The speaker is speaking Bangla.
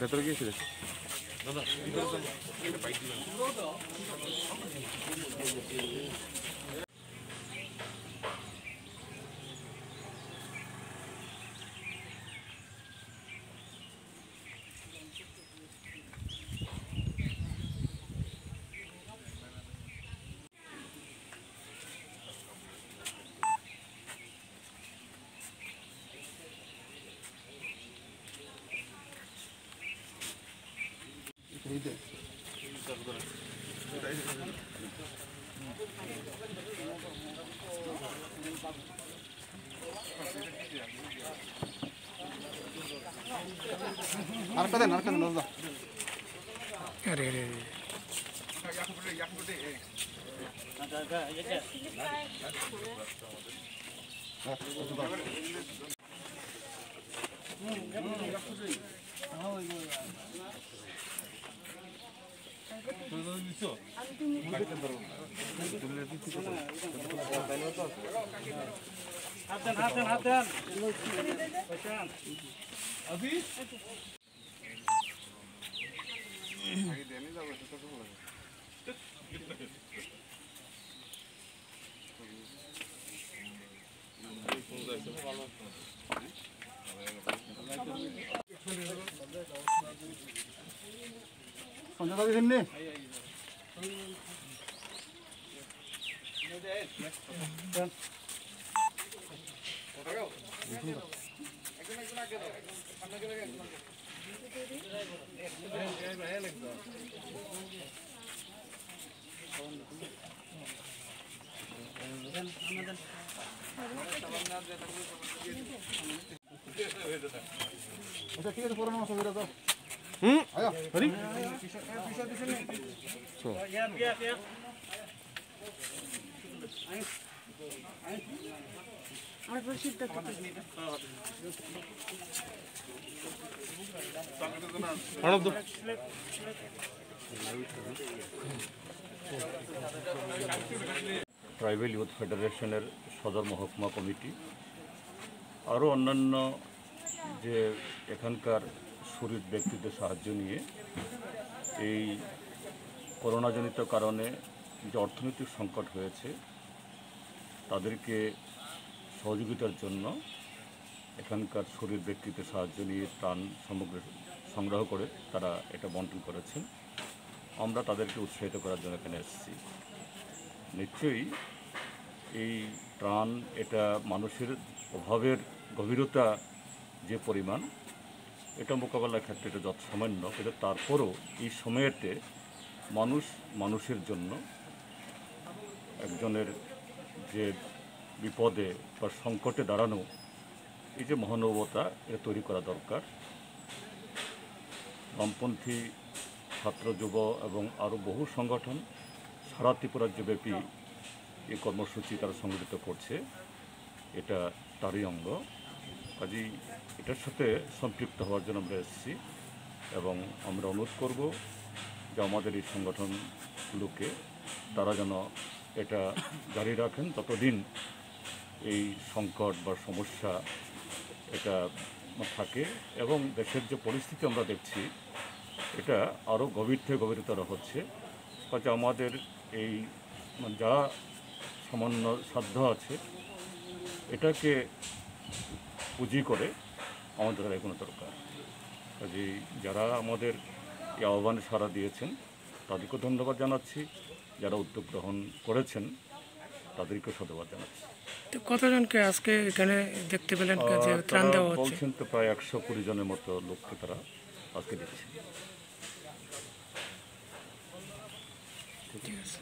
ভেতরে গিয়েছিল ঠিক আছে পুরনো ছবিটা তো আয়া হরি আর প্রসিদ্ধ আনন্দ ট্রাইবেল ইউথ ফেডারেশনের সদর মহকুমা কমিটি আরও অন্যান্য যে এখানকার শহীদ ব্যক্তিদের সাহায্য নিয়ে এই করোনাজনিত কারণে যে অর্থনৈতিক সংকট হয়েছে তাদেরকে সহযোগিতার জন্য এখানকার শহীদ ব্যক্তিদের সাহায্য নিয়ে ত্রাণ সামগ্রী সংগ্রহ করে তারা এটা বন্টন করেছেন। আমরা তাদেরকে উৎসাহিত করার জন্য এখানে এসেছি। নিশ্চয়ই এই ত্রাণ এটা মানুষের অভাবের গভীরতা যে পরিমাণ এটা মোকাবেলার ক্ষেত্রে এটা যৎসামান্য, কিন্তু তারপরও এই সময়েতে মানুষের জন্য একজনের যে বিপদে বা সংকটে দাঁড়ানো এই যে মহানুভবতা এটা তৈরি করা দরকার। বামপন্থী ছাত্র যুব এবং আরও বহু সংগঠন সারা ত্রিপুরা রাজ্যব্যাপী এই কর্মসূচি তারা সংগঠিত করছে, এটা তারই অঙ্গ। কাজেই এটার সাথে সম্পৃক্ত হওয়ার জন্য আমরা এসেছি এবং আমরা অনুরোধ করব যে আমাদের এই সংগঠনগুলোকে তারা যেন এটা জারি রাখেন ততদিন এই সংকট বা সমস্যা এটা থাকে এবং দেশের যে পরিস্থিতি আমরা দেখছি এটা আরও গভীর থেকে গভীরতর হচ্ছে। কাজে আমাদের এই যা সামান্য সাধ্য আছে এটাকে পুঁজি করে আমাদের এগোনো দরকার। কাজেই যারা আমাদের এই আহ্বানে সাড়া দিয়েছেন তাদেরকে ধন্যবাদ জানাচ্ছি, যারা উদ্যোগ গ্রহণ করেছেন তাদেরকেও ধন্যবাদ জানাচ্ছি। তো কতজনকে আজকে এখানে দেখতে পেলেন যে ত্রাণ দেওয়া হচ্ছে? বলছেন তো প্রায় 120 জনের মতো লোককে তারা আজকে দিচ্ছে। ঠিক আছে।